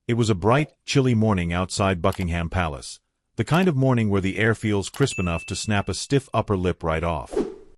It was a bright, chilly morning outside Buckingham Palace, the kind of morning where the air feels crisp enough to snap a stiff upper lip right off.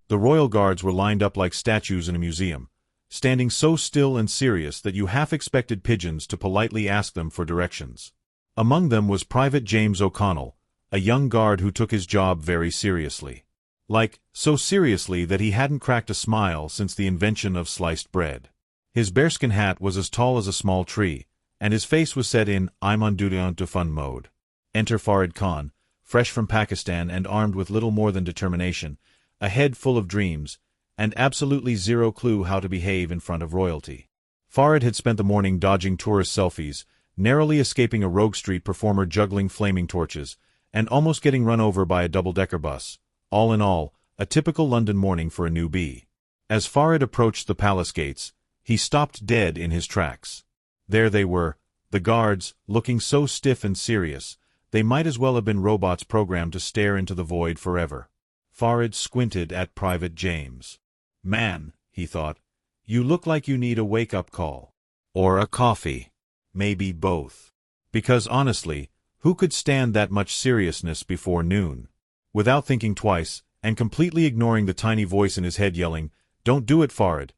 The royal guards were lined up like statues in a museum, standing so still and serious that you half expected pigeons to politely ask them for directions. Among them was Private James O'Connell, a young guard who took his job very seriously. Like, so seriously that he hadn't cracked a smile since the invention of sliced bread. His bearskin hat was as tall as a small tree, and his face was set in I'm on duty on to fun mode. Enter Farid Khan, fresh from Pakistan and armed with little more than determination, a head full of dreams, and absolutely zero clue how to behave in front of royalty. Farid had spent the morning dodging tourist selfies, narrowly escaping a rogue street performer juggling flaming torches, and almost getting run over by a double-decker bus. All in all, a typical London morning for a newbie. As Farid approached the palace gates, he stopped dead in his tracks. There they were, the guards, looking so stiff and serious, they might as well have been robots programmed to stare into the void forever. Farid squinted at Private James. Man, he thought, you look like you need a wake-up call. Or a coffee. Maybe both. Because honestly, who could stand that much seriousness before noon? Without thinking twice, and completely ignoring the tiny voice in his head yelling, "Don't do it, Farid,"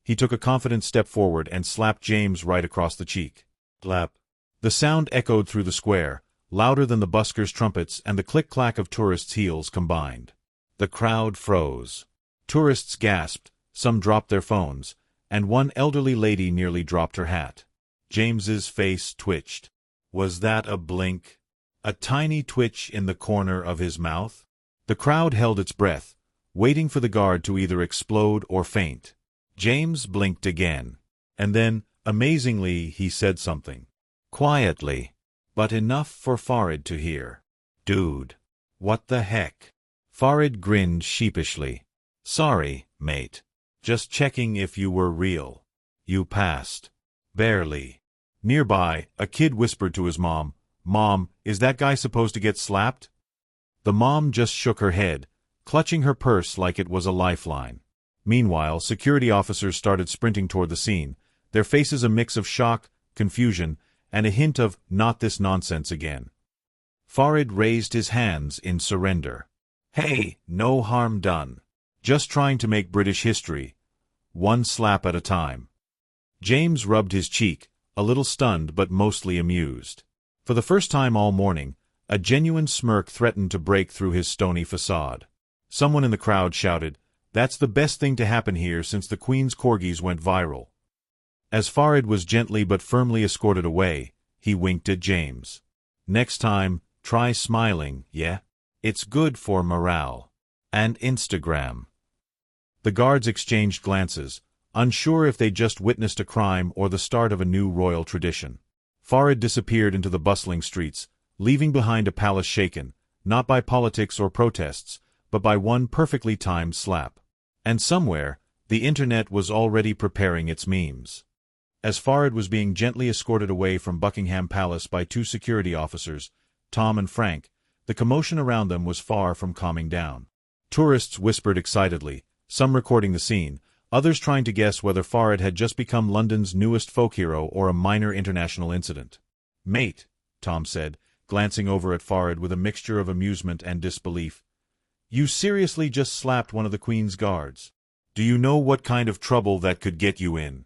he took a confident step forward and slapped James right across the cheek. Clap. The sound echoed through the square, louder than the buskers' trumpets and the click-clack of tourists' heels combined. The crowd froze. Tourists gasped, some dropped their phones, and one elderly lady nearly dropped her hat. James's face twitched. Was that a blink? A tiny twitch in the corner of his mouth? The crowd held its breath, waiting for the guard to either explode or faint. James blinked again. And then, amazingly, he said something. Quietly, but enough for Farid to hear. Dude. What the heck? Farid grinned sheepishly. Sorry, mate. Just checking if you were real. You passed. Barely. Nearby, a kid whispered to his mom, "Mom, is that guy supposed to get slapped?" The mom just shook her head, clutching her purse like it was a lifeline. Meanwhile, security officers started sprinting toward the scene, their faces a mix of shock, confusion, and a hint of not this nonsense again. Farid raised his hands in surrender. Hey, no harm done. Just trying to make British history. One slap at a time. James rubbed his cheek, a little stunned but mostly amused. For the first time all morning, a genuine smirk threatened to break through his stony facade. Someone in the crowd shouted, "That's the best thing to happen here since the Queen's corgis went viral." As Farid was gently but firmly escorted away, he winked at James. Next time, try smiling, yeah? It's good for morale. And Instagram. The guards exchanged glances, unsure if they'd just witnessed a crime or the start of a new royal tradition. Farid disappeared into the bustling streets, leaving behind a palace shaken, not by politics or protests, but by one perfectly timed slap. And somewhere, the internet was already preparing its memes. As Farid was being gently escorted away from Buckingham Palace by two security officers, Tom and Frank, the commotion around them was far from calming down. Tourists whispered excitedly, some recording the scene, others trying to guess whether Farid had just become London's newest folk hero or a minor international incident. "Mate," Tom said, glancing over at Farid with a mixture of amusement and disbelief, "you seriously just slapped one of the Queen's guards. Do you know what kind of trouble that could get you in?"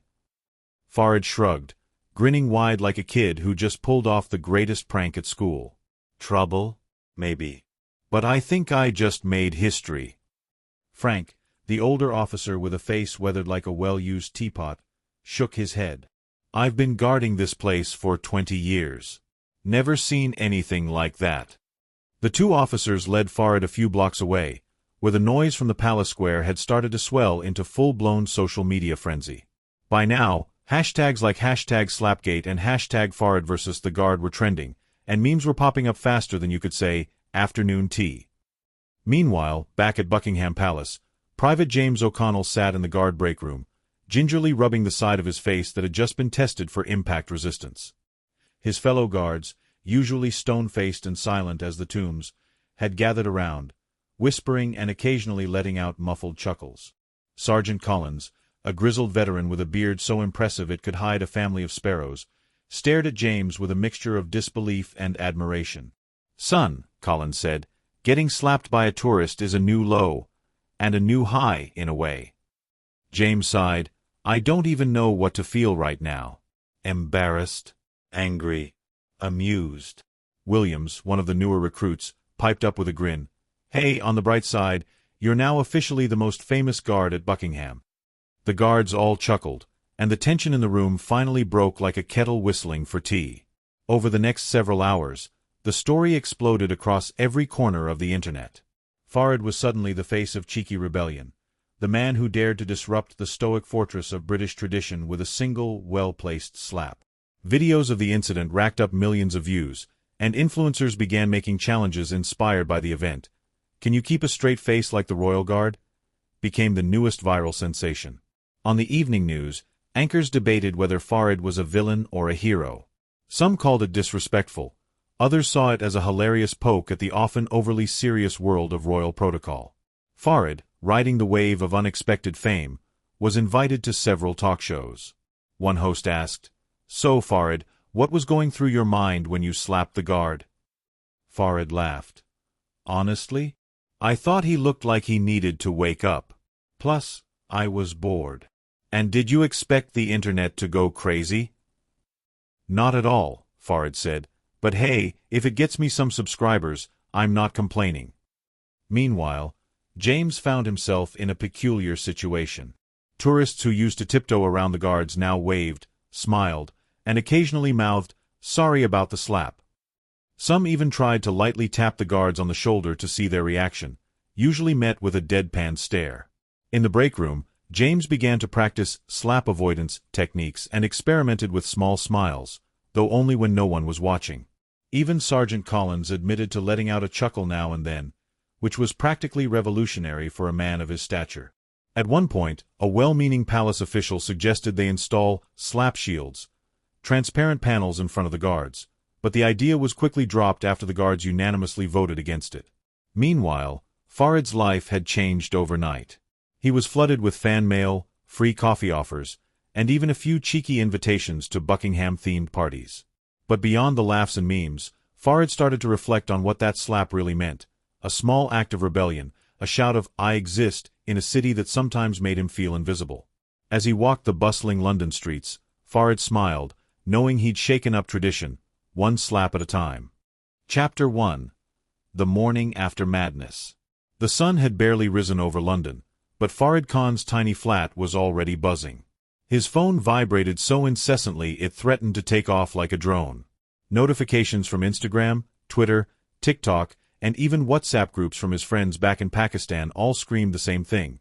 Farid shrugged, grinning wide like a kid who just pulled off the greatest prank at school. "Trouble? Maybe. But I think I just made history." Frank, the older officer with a face weathered like a well-used teapot, shook his head. "I've been guarding this place for 20 years. Never seen anything like that." The two officers led Farid a few blocks away, where the noise from the palace square had started to swell into full-blown social media frenzy. By now, hashtags like #Slapgate and #Farid versus the Guard were trending, and memes were popping up faster than you could say, "afternoon tea." Meanwhile, back at Buckingham Palace, Private James O'Connell sat in the guard break room, gingerly rubbing the side of his face that had just been tested for impact resistance. His fellow guards, usually stone-faced and silent as the tombs, had gathered around, whispering and occasionally letting out muffled chuckles. Sergeant Collins, a grizzled veteran with a beard so impressive it could hide a family of sparrows, stared at James with a mixture of disbelief and admiration. "Son," Colin said, "getting slapped by a tourist is a new low, and a new high, in a way." James sighed. "I don't even know what to feel right now. Embarrassed, angry, amused." Williams, one of the newer recruits, piped up with a grin. "Hey, on the bright side, you're now officially the most famous guard at Buckingham." The guards all chuckled, and the tension in the room finally broke like a kettle whistling for tea. Over the next several hours, the story exploded across every corner of the internet. Farid was suddenly the face of cheeky rebellion, the man who dared to disrupt the stoic fortress of British tradition with a single, well-placed slap. Videos of the incident racked up millions of views, and influencers began making challenges inspired by the event. "Can you keep a straight face like the Royal Guard?" became the newest viral sensation. On the evening news, anchors debated whether Farid was a villain or a hero. Some called it disrespectful. Others saw it as a hilarious poke at the often overly serious world of royal protocol. Farid, riding the wave of unexpected fame, was invited to several talk shows. One host asked, "So, Farid, what was going through your mind when you slapped the guard?" Farid laughed. "Honestly, I thought he looked like he needed to wake up. Plus, I was bored." "And did you expect the internet to go crazy?" "Not at all," Farid said. "But hey, if it gets me some subscribers, I'm not complaining." Meanwhile, James found himself in a peculiar situation. Tourists who used to tiptoe around the guards now waved, smiled, and occasionally mouthed, "Sorry about the slap." Some even tried to lightly tap the guards on the shoulder to see their reaction, usually met with a deadpan stare. In the break room, James began to practice slap avoidance techniques and experimented with small smiles, though only when no one was watching. Even Sergeant Collins admitted to letting out a chuckle now and then, which was practically revolutionary for a man of his stature. At one point, a well-meaning palace official suggested they install slap shields, transparent panels in front of the guards, but the idea was quickly dropped after the guards unanimously voted against it. Meanwhile, Farid's life had changed overnight. He was flooded with fan mail, free coffee offers, and even a few cheeky invitations to Buckingham-themed parties. But beyond the laughs and memes, Farid started to reflect on what that slap really meant, a small act of rebellion, a shout of "I exist" in a city that sometimes made him feel invisible. As he walked the bustling London streets, Farid smiled, knowing he'd shaken up tradition, one slap at a time. Chapter 1. The Morning After Madness. The sun had barely risen over London, but Farid Khan's tiny flat was already buzzing. His phone vibrated so incessantly it threatened to take off like a drone. Notifications from Instagram, Twitter, TikTok, and even WhatsApp groups from his friends back in Pakistan all screamed the same thing: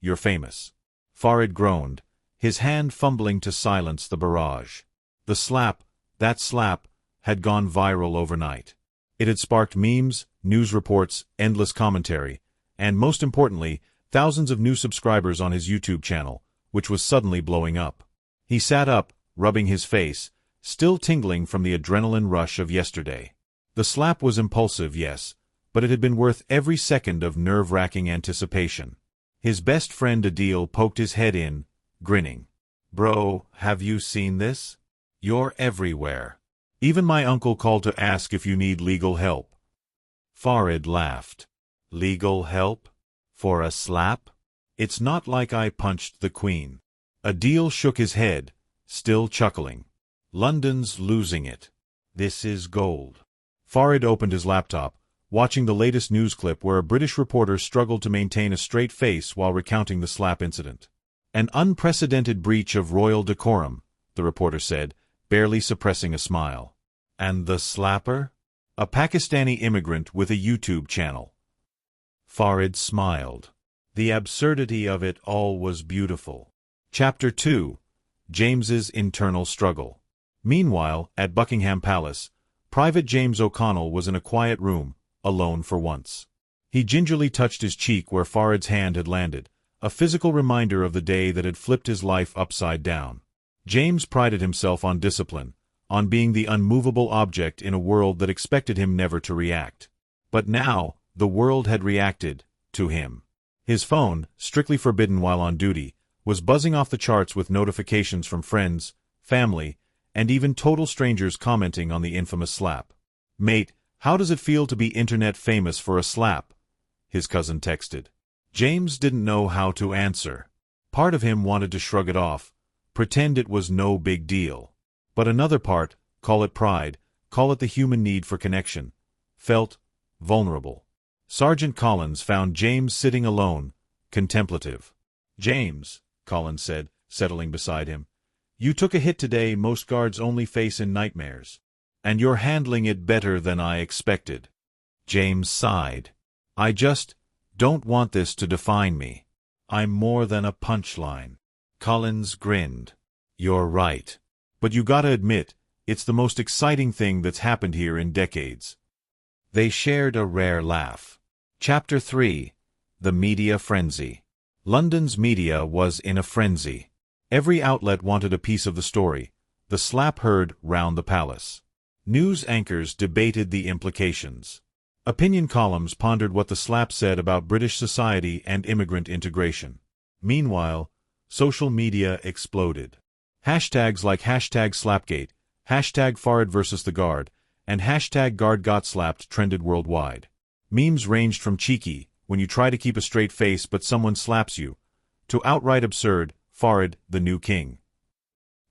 "You're famous." Farid groaned, his hand fumbling to silence the barrage. The slap, that slap, had gone viral overnight. It had sparked memes, news reports, endless commentary, and most importantly, thousands of new subscribers on his YouTube channel, which was suddenly blowing up. He sat up, rubbing his face, still tingling from the adrenaline rush of yesterday. The slap was impulsive, yes, but it had been worth every second of nerve-wracking anticipation. His best friend Adil poked his head in, grinning. "Bro, have you seen this? You're everywhere. Even my uncle called to ask if you need legal help." Farid laughed. "Legal help? For a slap? It's not like I punched the Queen." Adil shook his head, still chuckling. "London's losing it. This is gold." Farid opened his laptop, watching the latest news clip where a British reporter struggled to maintain a straight face while recounting the slap incident. "An unprecedented breach of royal decorum," the reporter said, barely suppressing a smile. "And the slapper? A Pakistani immigrant with a YouTube channel." Farid smiled. The absurdity of it all was beautiful. Chapter 2. James's Internal Struggle. Meanwhile, at Buckingham Palace, Private James O'Connell was in a quiet room, alone for once. He gingerly touched his cheek where Farid's hand had landed, a physical reminder of the day that had flipped his life upside down. James prided himself on discipline, on being the unmovable object in a world that expected him never to react. But now, the world had reacted to him. His phone, strictly forbidden while on duty, was buzzing off the charts with notifications from friends, family, and even total strangers commenting on the infamous slap. "Mate, how does it feel to be internet famous for a slap?" his cousin texted. James didn't know how to answer. Part of him wanted to shrug it off, pretend it was no big deal. But another part, call it pride, call it the human need for connection, felt vulnerable. Sergeant Collins found James sitting alone, contemplative. "James," Collins said, settling beside him, "you took a hit today most guards only face in nightmares. And you're handling it better than I expected." James sighed. "I just don't want this to define me. I'm more than a punchline." Collins grinned. "You're right. But you gotta admit, it's the most exciting thing that's happened here in decades." They shared a rare laugh. Chapter 3. The Media Frenzy. London's media was in a frenzy. Every outlet wanted a piece of the story. The slap heard round the palace. News anchors debated the implications. Opinion columns pondered what the slap said about British society and immigrant integration. Meanwhile, social media exploded. Hashtags like #Slapgate, #Farid versus the Guard, and #Guard got slapped trended worldwide. Memes ranged from cheeky, when you try to keep a straight face but someone slaps you, to outright absurd, Farid, the new king.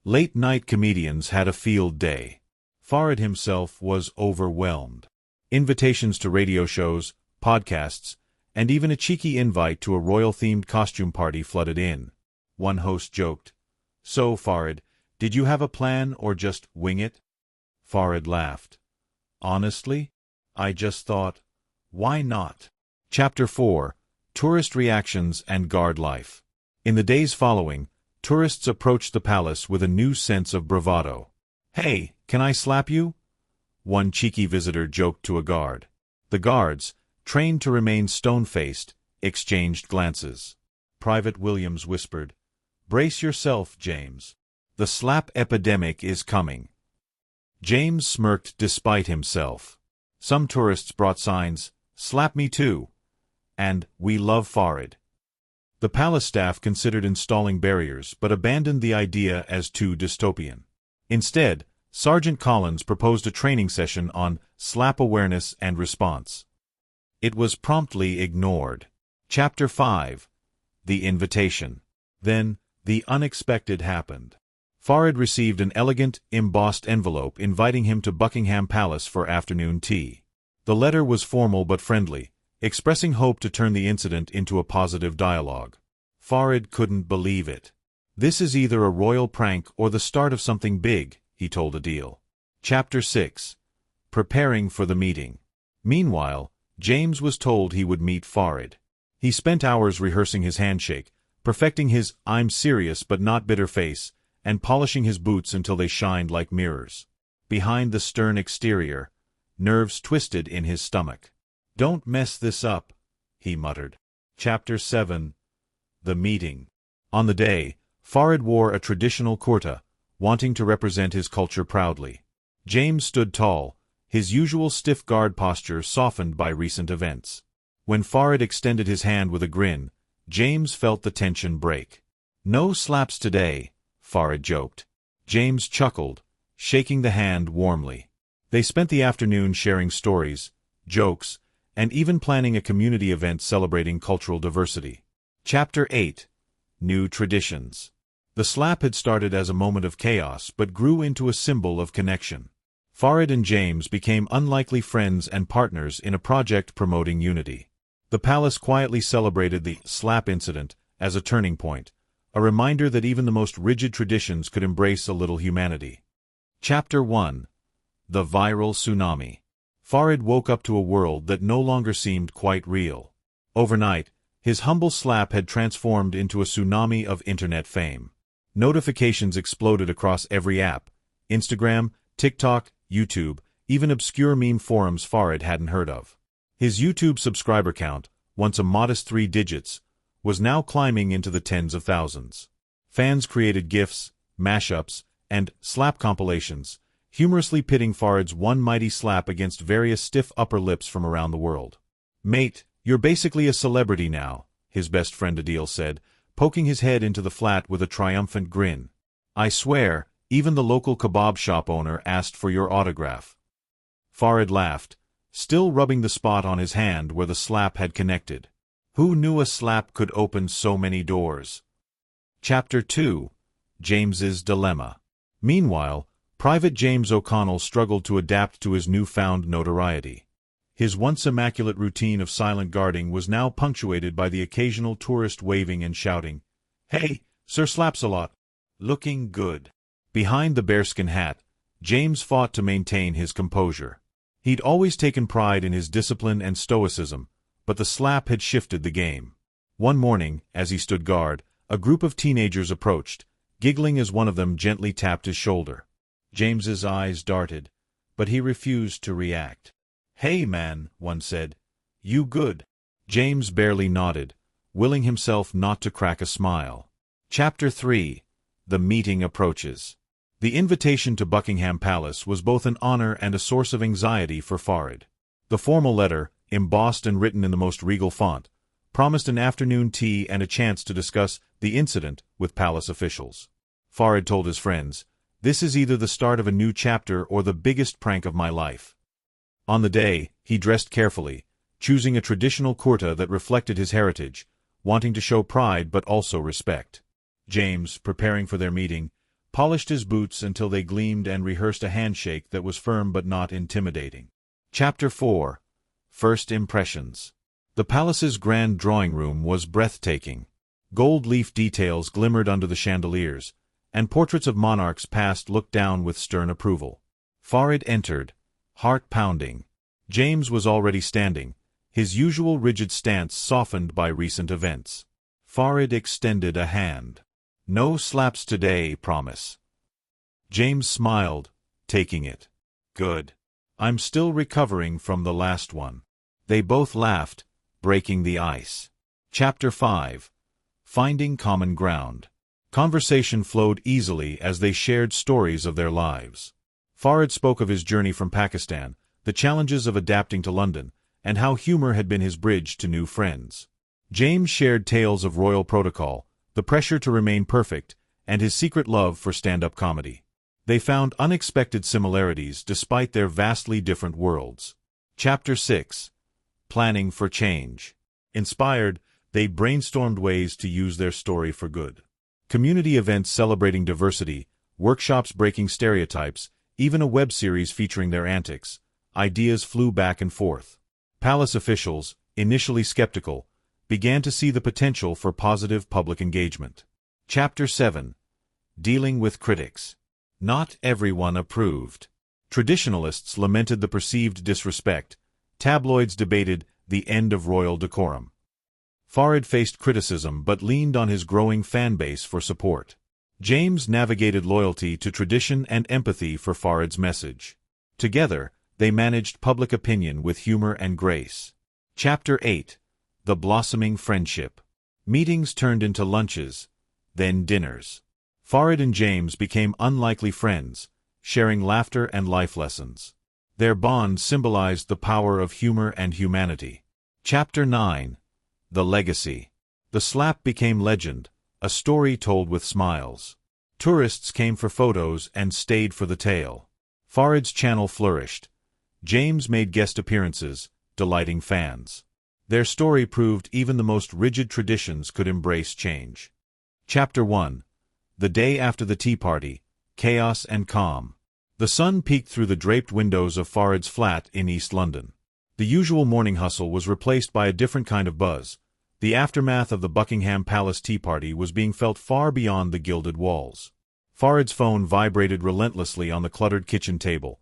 Late-night comedians had a field day. Farid himself was overwhelmed. Invitations to radio shows, podcasts, and even a cheeky invite to a royal-themed costume party flooded in. One host joked, "So, Farid, did you have a plan or just wing it?" Farid laughed. "Honestly, I just thought, why not?" Chapter 4. Tourist Reactions and Guard Life. In the days following, tourists approached the palace with a new sense of bravado. "Hey, can I slap you?" one cheeky visitor joked to a guard. The guards, trained to remain stone-faced, exchanged glances. Private Williams whispered, "Brace yourself, James. The slap epidemic is coming." James smirked despite himself. Some tourists brought signs, "Slap me too," and "We love Farid." The palace staff considered installing barriers but abandoned the idea as too dystopian. Instead, Sergeant Collins proposed a training session on slap awareness and response. It was promptly ignored. Chapter 5. The Invitation. Then, the unexpected happened. Farid received an elegant, embossed envelope inviting him to Buckingham Palace for afternoon tea. The letter was formal but friendly, expressing hope to turn the incident into a positive dialogue. Farid couldn't believe it. "This is either a royal prank or the start of something big," he told Adil. Chapter 6. Preparing for the meeting. Meanwhile, James was told he would meet Farid. He spent hours rehearsing his handshake, perfecting his "I'm serious but not bitter" face, and polishing his boots until they shined like mirrors. Behind the stern exterior, nerves twisted in his stomach. "Don't mess this up," he muttered. Chapter 7. The Meeting. On the day, Farid wore a traditional kurta, wanting to represent his culture proudly. James stood tall, his usual stiff guard posture softened by recent events. When Farid extended his hand with a grin, James felt the tension break. "No slaps today," Farid joked. James chuckled, shaking the hand warmly. They spent the afternoon sharing stories, jokes, and even planning a community event celebrating cultural diversity. Chapter 8. New Traditions. The slap had started as a moment of chaos but grew into a symbol of connection. Farid and James became unlikely friends and partners in a project promoting unity. The palace quietly celebrated the slap incident as a turning point, a reminder that even the most rigid traditions could embrace a little humanity. Chapter 1. The Viral Tsunami. Farid woke up to a world that no longer seemed quite real. Overnight, his humble slap had transformed into a tsunami of internet fame. Notifications exploded across every app: Instagram, TikTok, YouTube, even obscure meme forums Farid hadn't heard of. His YouTube subscriber count, once a modest 3 digits, was now climbing into the tens of thousands. Fans created GIFs, mashups, and slap compilations, humorously pitting Farid's one mighty slap against various stiff upper lips from around the world. "Mate, you're basically a celebrity now," his best friend Adil said, poking his head into the flat with a triumphant grin. "I swear, Even the local kebab shop owner asked for your autograph. Farid laughed, still rubbing the spot on his hand where the slap had connected. Who knew a slap could open so many doors? Chapter 2. James's Dilemma. Meanwhile, Private James O'Connell struggled to adapt to his newfound notoriety. His once immaculate routine of silent guarding was now punctuated by the occasional tourist waving and shouting, "Hey, Sir Slapsalot! Looking good." Behind the bearskin hat, James fought to maintain his composure. He'd always taken pride in his discipline and stoicism, but the slap had shifted the game. One morning, as he stood guard, a group of teenagers approached, giggling as one of them gently tapped his shoulder. James's eyes darted, but he refused to react. "Hey man," one said. "You good?" James barely nodded, willing himself not to crack a smile. Chapter 3. The meeting approaches. The invitation to Buckingham Palace was both an honor and a source of anxiety for Farid. The formal letter, embossed and written in the most regal font, promised an afternoon tea and a chance to discuss the incident with palace officials. Farid told his friends, "This is either the start of a new chapter or the biggest prank of my life." On the day, he dressed carefully, choosing a traditional kurta that reflected his heritage, wanting to show pride but also respect. James, preparing for their meeting, polished his boots until they gleamed and rehearsed a handshake that was firm but not intimidating. Chapter 4. First Impressions. The palace's grand drawing room was breathtaking. Gold leaf details glimmered under the chandeliers, and portraits of monarchs past looked down with stern approval. Farid entered, heart pounding. James was already standing, his usual rigid stance softened by recent events. Farid extended a hand. "No slaps today, promise." James smiled, taking it. "Good. I'm still recovering from the last one." They both laughed, breaking the ice. Chapter 5. Finding Common Ground. Conversation flowed easily as they shared stories of their lives. Farid spoke of his journey from Pakistan, the challenges of adapting to London, and how humor had been his bridge to new friends. James shared tales of royal protocol, the pressure to remain perfect, and his secret love for stand-up comedy. They found unexpected similarities despite their vastly different worlds. Chapter 6. Planning for Change. Inspired, they brainstormed ways to use their story for good. Community events celebrating diversity, workshops breaking stereotypes, even a web series featuring their antics. Ideas flew back and forth. Palace officials, initially skeptical, began to see the potential for positive public engagement. Chapter 7. Dealing with Critics. Not everyone approved. Traditionalists lamented the perceived disrespect. Tabloids debated the end of royal decorum. Farid faced criticism but leaned on his growing fan base for support. James navigated loyalty to tradition and empathy for Farid's message. Together, they managed public opinion with humor and grace. Chapter 8. The Blossoming Friendship. Meetings turned into lunches, then dinners. Farid and James became unlikely friends, sharing laughter and life lessons. Their bond symbolized the power of humor and humanity. Chapter 9. The Legacy. The slap became legend, a story told with smiles. Tourists came for photos and stayed for the tale. Farid's channel flourished. James made guest appearances, delighting fans. Their story proved even the most rigid traditions could embrace change. Chapter 1. The day after the tea party, chaos and calm. The sun peeked through the draped windows of Farid's flat in East London. The usual morning hustle was replaced by a different kind of buzz. The aftermath of the Buckingham Palace tea party was being felt far beyond the gilded walls. Farid's phone vibrated relentlessly on the cluttered kitchen table.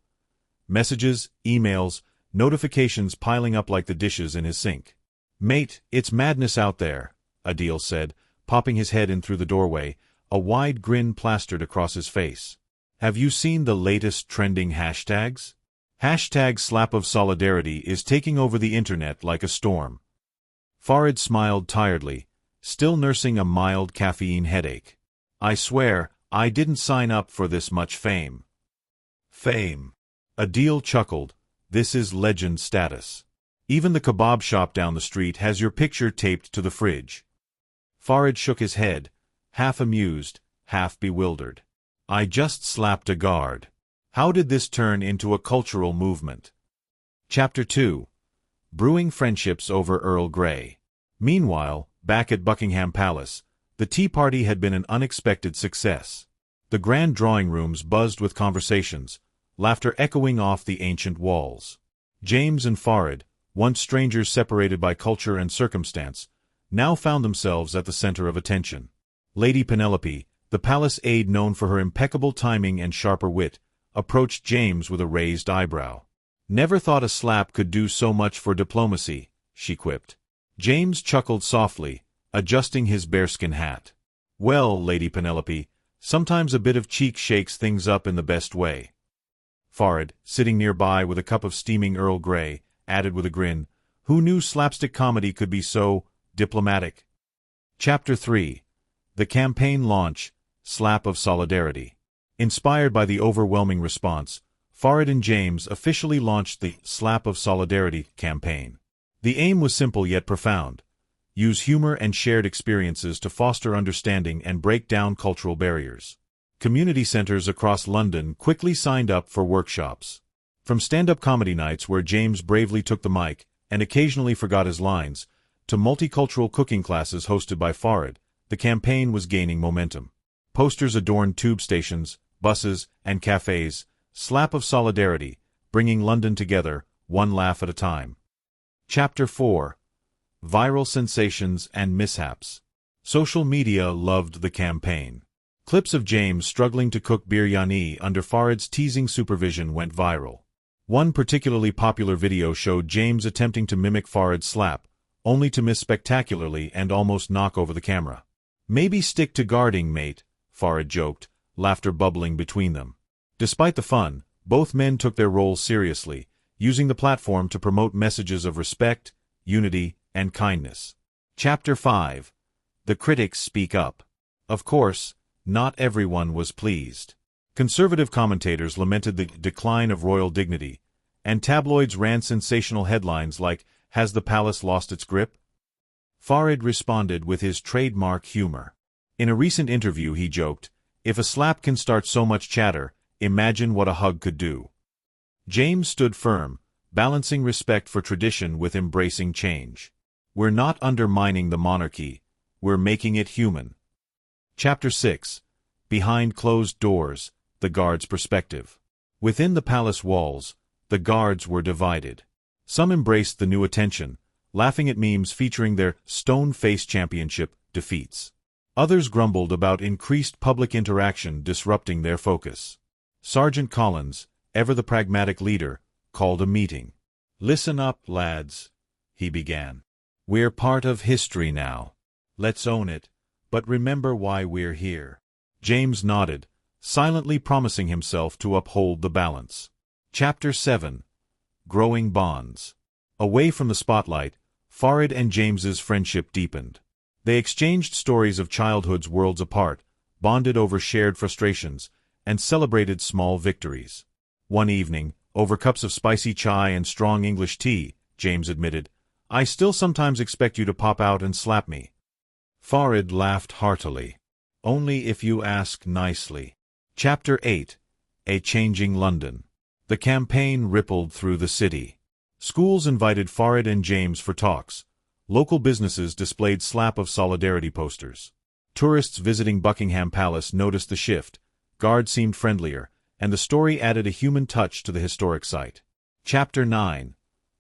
Messages, emails, notifications piling up like the dishes in his sink. "Mate, it's madness out there," Adil said, popping his head in through the doorway, a wide grin plastered across his face. "Have you seen the latest trending hashtags? Hashtag slap of solidarity is taking over the internet like a storm." Farid smiled tiredly, still nursing a mild caffeine headache. "I swear, I didn't sign up for this much fame." "Fame?" Adil chuckled. "This is legend status. Even the kebab shop down the street has your picture taped to the fridge." Farid shook his head, half amused, half bewildered. I just slapped a guard. How did this turn into a cultural movement? Chapter 2. Brewing friendships over Earl Grey. Meanwhile, back at Buckingham Palace, the tea party had been an unexpected success. The grand drawing rooms buzzed with conversations, laughter echoing off the ancient walls. James and Farid, once strangers separated by culture and circumstance, now found themselves at the center of attention. Lady Penelope, the palace aide known for her impeccable timing and sharper wit, approached James with a raised eyebrow. "Never thought a slap could do so much for diplomacy," she quipped. James chuckled softly, adjusting his bearskin hat. "Well, Lady Penelope, sometimes a bit of cheek shakes things up in the best way." Farid, sitting nearby with a cup of steaming Earl Grey, added with a grin, "Who knew slapstick comedy could be so diplomatic?" Chapter 3. The Campaign Launch, Slap of Solidarity. Inspired by the overwhelming response, Farid and James officially launched the Slap of Solidarity campaign. The aim was simple yet profound: use humor and shared experiences to foster understanding and break down cultural barriers. Community centers across London quickly signed up for workshops. From stand-up comedy nights where James bravely took the mic and occasionally forgot his lines, to multicultural cooking classes hosted by Farid, the campaign was gaining momentum. Posters adorned tube stations, buses, and cafes, Slap of Solidarity, bringing London together, one laugh at a time. Chapter 4. Viral Sensations and Mishaps. Social media loved the campaign. Clips of James struggling to cook biryani under Farid's teasing supervision went viral. One particularly popular video showed James attempting to mimic Farid's slap, only to miss spectacularly and almost knock over the camera. "Maybe stick to guarding, mate," Farid joked, laughter bubbling between them. Despite the fun, both men took their roles seriously, using the platform to promote messages of respect, unity, and kindness. Chapter 5. The Critics Speak Up. Of course, not everyone was pleased. Conservative commentators lamented the decline of royal dignity, and tabloids ran sensational headlines like, "Has the palace lost its grip?" Farid responded with his trademark humor. In a recent interview he joked, "If a slap can start so much chatter, imagine what a hug could do." James stood firm, balancing respect for tradition with embracing change. "We're not undermining the monarchy, we're making it human." Chapter 6. Behind Closed Doors, the Guards' Perspective. Within the palace walls, the guards were divided. Some embraced the new attention, laughing at memes featuring their stone-face championship defeats. Others grumbled about increased public interaction disrupting their focus. Sergeant Collins, ever the pragmatic leader, called a meeting. "Listen up, lads," he began. "We're part of history now. Let's own it, but remember why we're here." James nodded, silently promising himself to uphold the balance. Chapter 7. Growing Bonds. Away from the spotlight, Farid and James's friendship deepened. They exchanged stories of childhoods worlds apart, bonded over shared frustrations, and celebrated small victories. One evening, over cups of spicy chai and strong English tea, James admitted, "I still sometimes expect you to pop out and slap me." Farid laughed heartily. "Only if you ask nicely." Chapter 8. A Changing London. The campaign rippled through the city. Schools invited Farid and James for talks. Local businesses displayed Slap of Solidarity posters. Tourists visiting Buckingham Palace noticed the shift. Guards seemed friendlier, and the story added a human touch to the historic site. Chapter 9.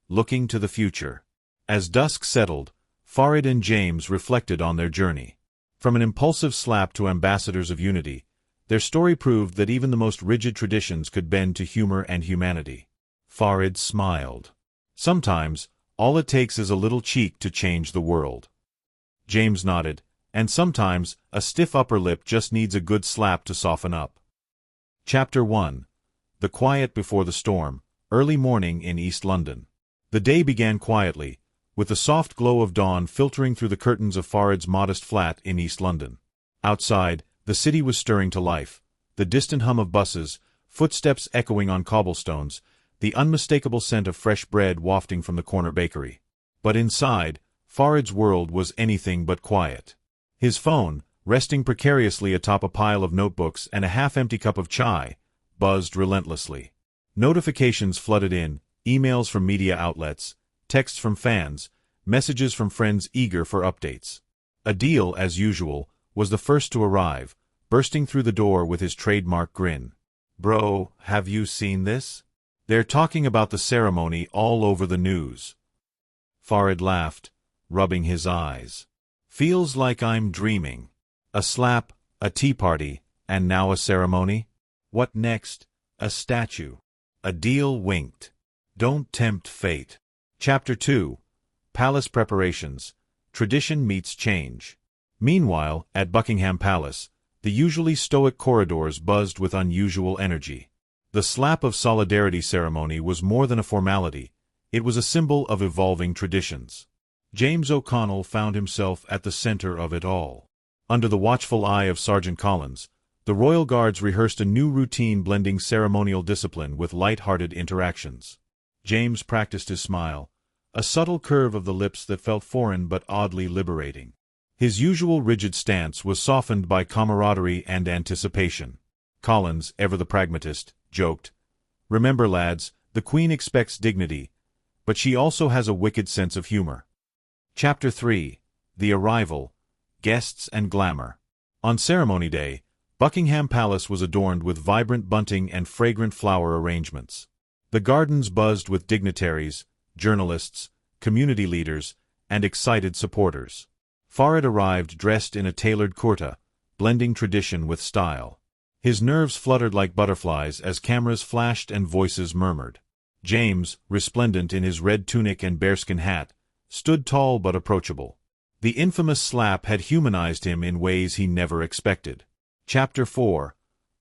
Looking to the Future. As dusk settled, Farid and James reflected on their journey. From an impulsive slap to ambassadors of unity, their story proved that even the most rigid traditions could bend to humor and humanity. Farid smiled. "Sometimes, all it takes is a little cheek to change the world." James nodded, "And sometimes, a stiff upper lip just needs a good slap to soften up." Chapter 1. The Quiet Before the Storm, Early Morning in East London. The day began quietly, with the soft glow of dawn filtering through the curtains of Farid's modest flat in East London. Outside, the city was stirring to life, the distant hum of buses, footsteps echoing on cobblestones, the unmistakable scent of fresh bread wafting from the corner bakery. But inside, Farid's world was anything but quiet. His phone, resting precariously atop a pile of notebooks and a half-empty cup of chai, buzzed relentlessly. Notifications flooded in, emails from media outlets, texts from fans, messages from friends eager for updates. Adil, as usual, was the first to arrive, bursting through the door with his trademark grin. "Bro, have you seen this? They're talking about the ceremony all over the news." Farid laughed, rubbing his eyes. "Feels like I'm dreaming. A slap, a tea party, and now a ceremony? What next? A statue." Adil winked. "Don't tempt fate." Chapter 2. Palace Preparations. Tradition meets change. Meanwhile, at Buckingham Palace, the usually stoic corridors buzzed with unusual energy. The slap of solidarity ceremony was more than a formality. It was a symbol of evolving traditions. James O'Connell found himself at the center of it all. Under the watchful eye of Sergeant Collins, the Royal Guards rehearsed a new routine blending ceremonial discipline with light-hearted interactions. James practiced his smile, a subtle curve of the lips that felt foreign but oddly liberating. His usual rigid stance was softened by camaraderie and anticipation. Collins, ever the pragmatist, joked, "Remember, lads, the Queen expects dignity, but she also has a wicked sense of humor." Chapter 3. The Arrival. Guests and Glamour. On ceremony day, Buckingham Palace was adorned with vibrant bunting and fragrant flower arrangements. The gardens buzzed with dignitaries, journalists, community leaders, and excited supporters. Farid arrived dressed in a tailored kurta, blending tradition with style. His nerves fluttered like butterflies as cameras flashed and voices murmured. James, resplendent in his red tunic and bearskin hat, stood tall but approachable. The infamous slap had humanized him in ways he never expected. Chapter 4.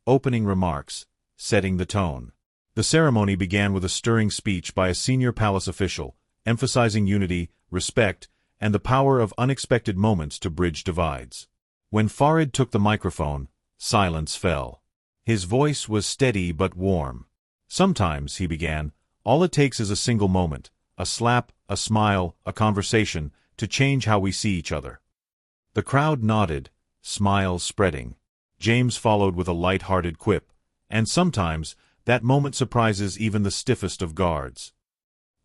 Opening Remarks. Setting the Tone. The ceremony began with a stirring speech by a senior palace official, emphasizing unity, respect, and the power of unexpected moments to bridge divides. When Farid took the microphone, silence fell. His voice was steady but warm. "Sometimes," he began, "all it takes is a single moment, a slap, a smile, a conversation, to change how we see each other." The crowd nodded, smiles spreading. James followed with a light-hearted quip, "And sometimes, that moment surprises even the stiffest of guards."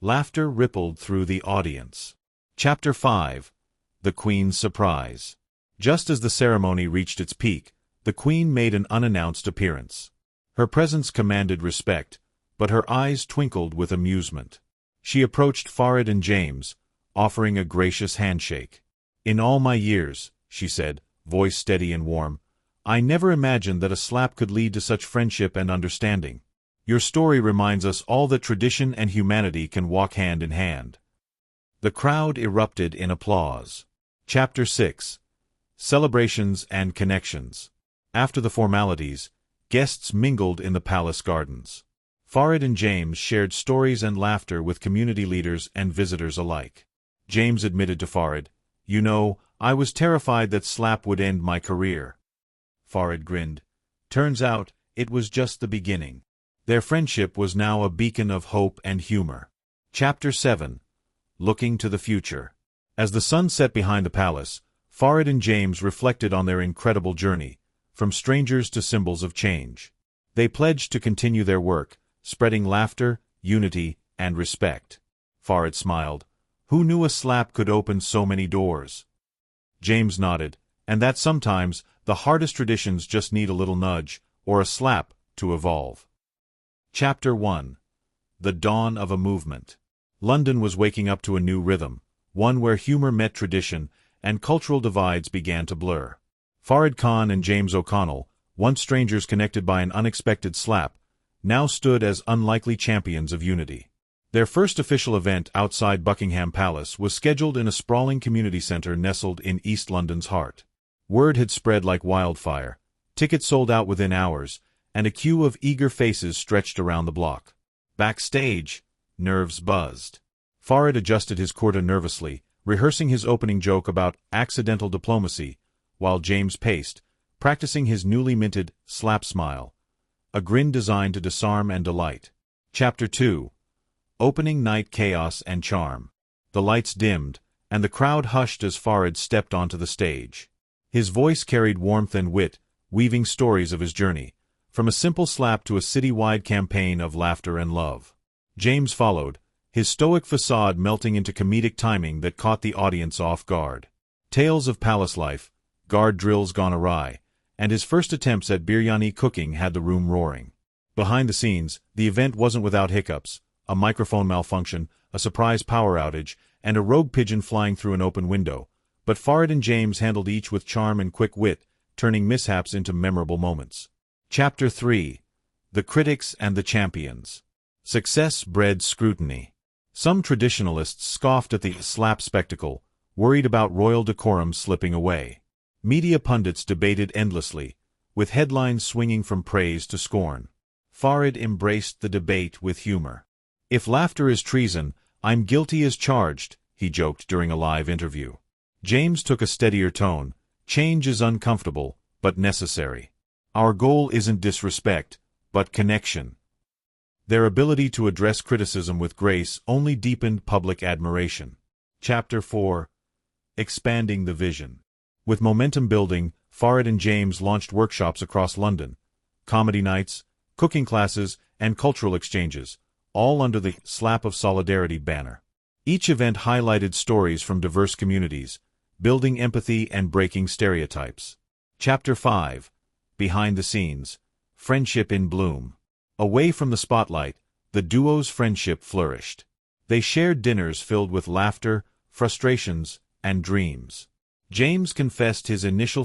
Laughter rippled through the audience. Chapter 5. The Queen's Surprise. Just as the ceremony reached its peak, the Queen made an unannounced appearance. Her presence commanded respect, but her eyes twinkled with amusement. She approached Farid and James, offering a gracious handshake. "In all my years," she said, voice steady and warm, "I never imagined that a slap could lead to such friendship and understanding. Your story reminds us all that tradition and humanity can walk hand in hand." The crowd erupted in applause. Chapter 6. Celebrations and Connections. After the formalities, guests mingled in the palace gardens. Farid and James shared stories and laughter with community leaders and visitors alike. James admitted to Farid, "You know, I was terrified that slap would end my career." Farid grinned. "Turns out, it was just the beginning." Their friendship was now a beacon of hope and humor. Chapter 7. Looking to the Future. As the sun set behind the palace, Farid and James reflected on their incredible journey, from strangers to symbols of change. They pledged to continue their work, spreading laughter, unity, and respect. Farid smiled. "Who knew a slap could open so many doors?" James nodded, and that sometimes the hardest traditions just need a little nudge, or a slap, to evolve. Chapter 1. The Dawn of a Movement. London was waking up to a new rhythm, one where humor met tradition, and cultural divides began to blur. Farid Khan and James O'Connell, once strangers connected by an unexpected slap, now stood as unlikely champions of unity. Their first official event outside Buckingham Palace was scheduled in a sprawling community centre nestled in East London's heart. Word had spread like wildfire, tickets sold out within hours, and a queue of eager faces stretched around the block. Backstage, nerves buzzed. Farid adjusted his kurta nervously, rehearsing his opening joke about accidental diplomacy, while James paced, practicing his newly minted slap smile, a grin designed to disarm and delight. Chapter 2. Opening Night Chaos and Charm. The lights dimmed, and the crowd hushed as Farid stepped onto the stage. His voice carried warmth and wit, weaving stories of his journey, from a simple slap to a city-wide campaign of laughter and love. James followed, his stoic facade melting into comedic timing that caught the audience off guard. Tales of palace life, guard drills gone awry, and his first attempts at biryani cooking had the room roaring. Behind the scenes, the event wasn't without hiccups: a microphone malfunction, a surprise power outage, and a rogue pigeon flying through an open window. But Farid and James handled each with charm and quick wit, turning mishaps into memorable moments. Chapter 3. The Critics and the Champions. Success bred scrutiny. Some traditionalists scoffed at the slap spectacle, worried about royal decorum slipping away. Media pundits debated endlessly, with headlines swinging from praise to scorn. Farid embraced the debate with humor. "If laughter is treason, I'm guilty as charged," he joked during a live interview. James took a steadier tone. "Change is uncomfortable, but necessary. Our goal isn't disrespect, but connection." Their ability to address criticism with grace only deepened public admiration. Chapter 4. Expanding the Vision. With momentum building, Farid and James launched workshops across London, comedy nights, cooking classes, and cultural exchanges, all under the Slap of Solidarity banner. Each event highlighted stories from diverse communities, building empathy and breaking stereotypes. Chapter 5. Behind the Scenes. Friendship in Bloom. Away from the spotlight, the duo's friendship flourished. They shared dinners filled with laughter, frustrations, and dreams. James confessed his initial